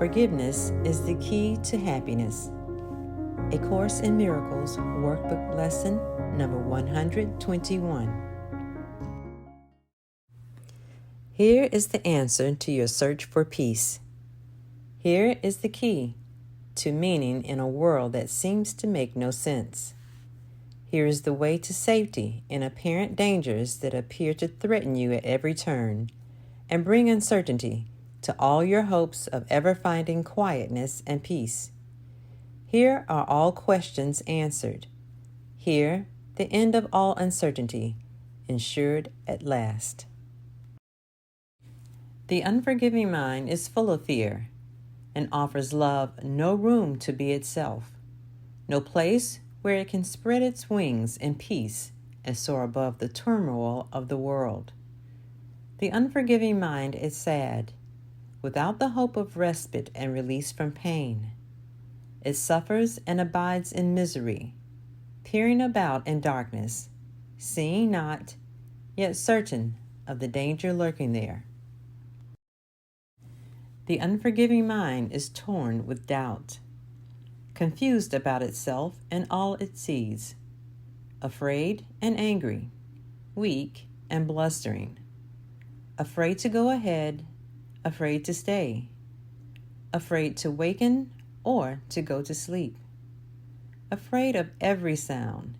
Forgiveness is the key to happiness. A Course in Miracles Workbook Lesson number 121. Here is the answer to your search for peace. Here is the key to meaning in a world that seems to make no sense. Here is the way to safety in apparent dangers that appear to threaten you at every turn and bring uncertainty to all your hopes of ever finding quietness and peace. Here are all questions answered. Here, the end of all uncertainty, ensured at last. The unforgiving mind is full of fear and offers love no room to be itself, no place where it can spread its wings in peace and soar above the turmoil of the world. The unforgiving mind is sad, without the hope of respite and release from pain. It suffers and abides in misery, peering about in darkness, seeing not, yet certain of the danger lurking there. The unforgiving mind is torn with doubt, confused about itself and all it sees, afraid and angry, weak and blustering, afraid to go ahead, afraid to stay, afraid to waken or to go to sleep, afraid of every sound,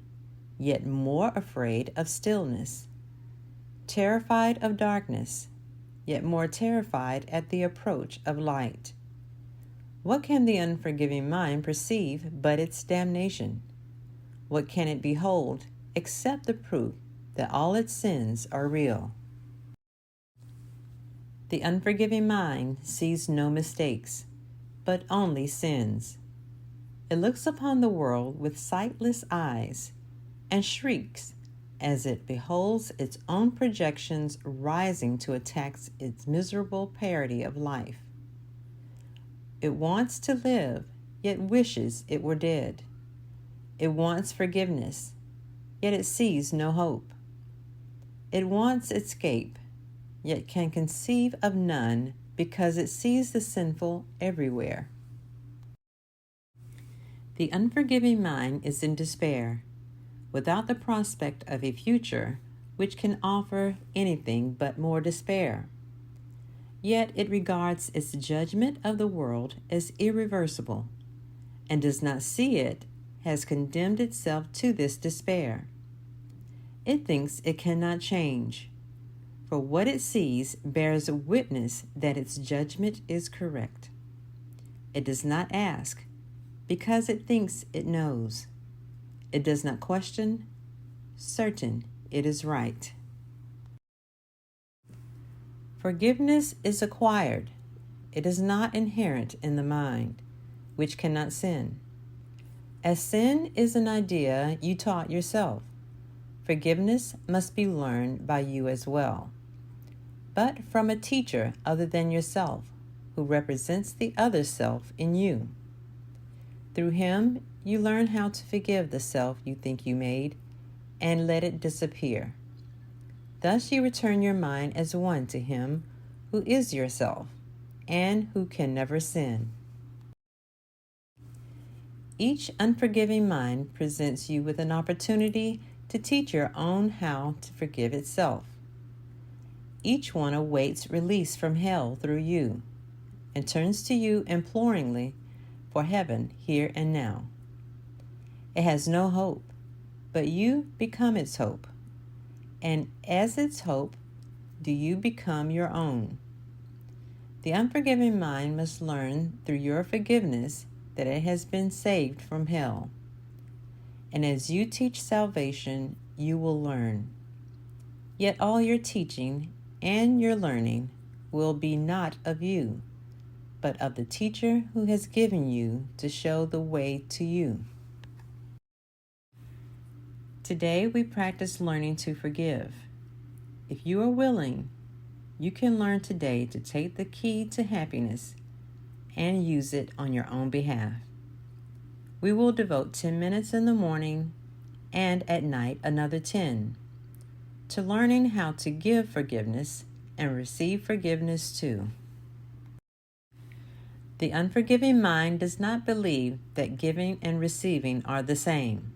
yet more afraid of stillness, terrified of darkness, yet more terrified at the approach of light. What can the unforgiving mind perceive but its damnation? What can it behold except the proof that all its sins are real? The unforgiving mind sees no mistakes, but only sins. It looks upon the world with sightless eyes and shrieks as it beholds its own projections rising to attack its miserable parody of life. It wants to live, yet wishes it were dead. It wants forgiveness, yet it sees no hope. It wants escape, yet can conceive of none because it sees the sinful everywhere. The unforgiving mind is in despair, without the prospect of a future which can offer anything but more despair. Yet it regards its judgment of the world as irreversible, and does not see it has condemned itself to this despair. It thinks it cannot change, for what it sees bears witness that its judgment is correct. It does not ask, because it thinks it knows. It does not question, certain it is right. Forgiveness is acquired. It is not inherent in the mind, which cannot sin. As sin is an idea you taught yourself, forgiveness must be learned by you as well, but from a teacher other than yourself, who represents the other self in you. Through him, you learn how to forgive the self you think you made and let it disappear. Thus you return your mind as one to him who is yourself and who can never sin. Each unforgiving mind presents you with an opportunity to teach your own how to forgive itself. Each one awaits release from hell through you and turns to you imploringly for heaven here and now. It has no hope, but you become its hope. And as its hope, do you become your own. The unforgiving mind must learn through your forgiveness that it has been saved from hell. And as you teach salvation, you will learn. Yet all your teaching and your learning will be not of you, but of the teacher who has given you to show the way to you. Today we practice learning to forgive. If you are willing, you can learn today to take the key to happiness and use it on your own behalf. We will devote 10 minutes in the morning and at night another 10 to learning how to give forgiveness and receive forgiveness too. The unforgiving mind does not believe that giving and receiving are the same.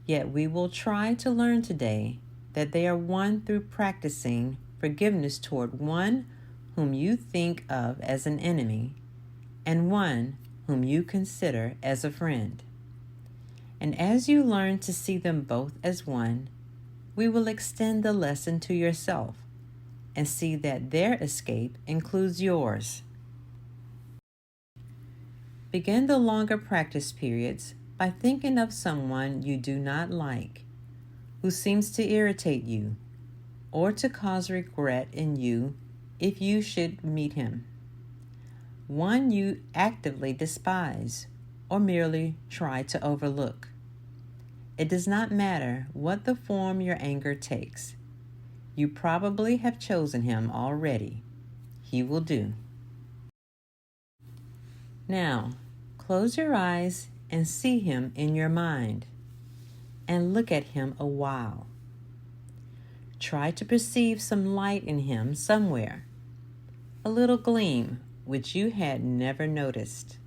Yet we will try to learn today that they are one through practicing forgiveness toward one whom you think of as an enemy and one whom you consider as a friend. And as you learn to see them both as one, we will extend the lesson to yourself and see that their escape includes yours. Begin the longer practice periods by thinking of someone you do not like, who seems to irritate you, or to cause regret in you if you should meet him. One you actively despise or merely try to overlook. It does not matter what the form your anger takes. You probably have chosen him already. He will do. Now, close your eyes and see him in your mind, and look at him a while. Try to perceive some light in him somewhere, a little gleam which you had never noticed.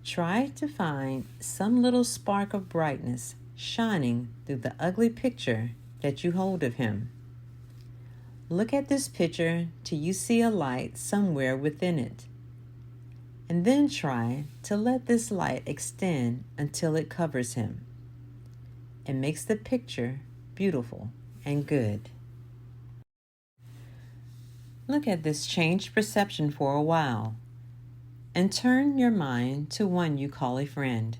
Try to find some little spark of brightness shining through the ugly picture that you hold of him. Look at this picture till you see a light somewhere within it. And then try to let this light extend until it covers him and makes the picture beautiful and good. Look at this changed perception for a while and turn your mind to one you call a friend.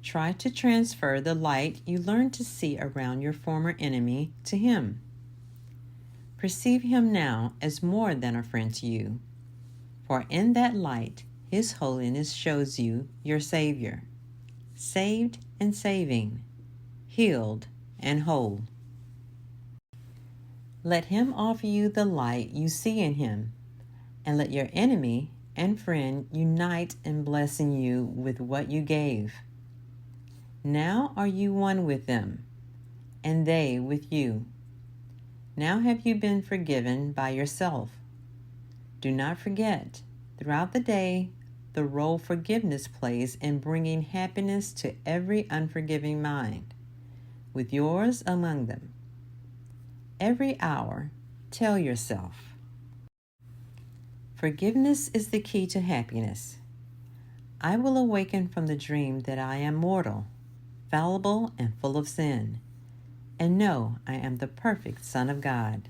Try to transfer the light you learned to see around your former enemy to him. Perceive him now as more than a friend to you. For in that light, His holiness shows you your Savior, saved and saving, healed and whole. Let Him offer you the light you see in Him, and let your enemy and friend unite in blessing you with what you gave. Now are you one with them, and they with you. Now have you been forgiven by yourself. Do not forget, throughout the day, the role forgiveness plays in bringing happiness to every unforgiving mind, with yours among them. Every hour, tell yourself, forgiveness is the key to happiness. I will awaken from the dream that I am mortal, fallible, and full of sin, and know I am the perfect Son of God.